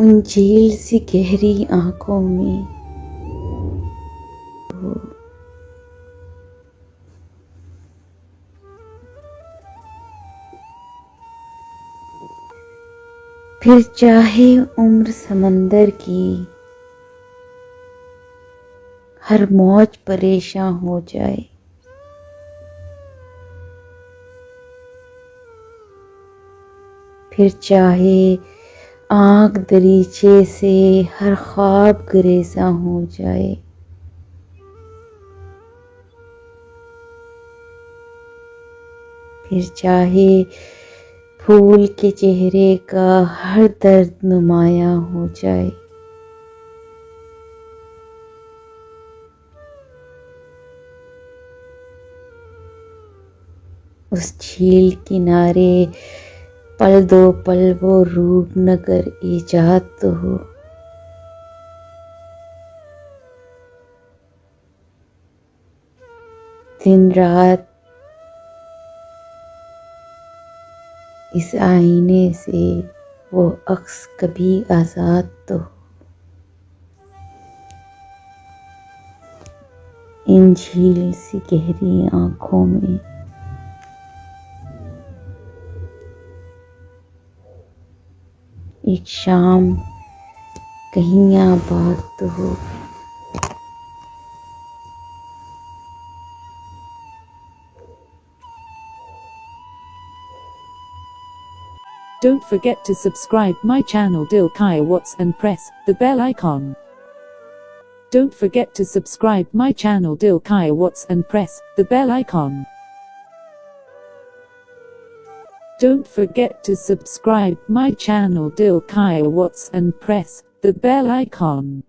उन झील सी गहरी आंखों में फिर चाहे उम्र समंदर की हर मौज परेशान हो जाए, फिर चाहे आँख दरीचे से हर ख्वाब गुरेजा हो जाए, फिर चाहे फूल के चेहरे का हर दर्द नुमाया हो जाए, उस झील किनारे पल दो पल वो रूपनगर ईजाद तो हो। दिन रात इस आईने से वो अक्स कभी आजाद तो हो। इन झील सी गहरी आंखों में एक शाम कहीं आबाद तो हो। Don't forget to subscribe my channel Awaz and press the bell icon. Don't forget to subscribe my channel Awaz and press the bell icon. Don't forget to subscribe my channel Awaz and press the bell icon.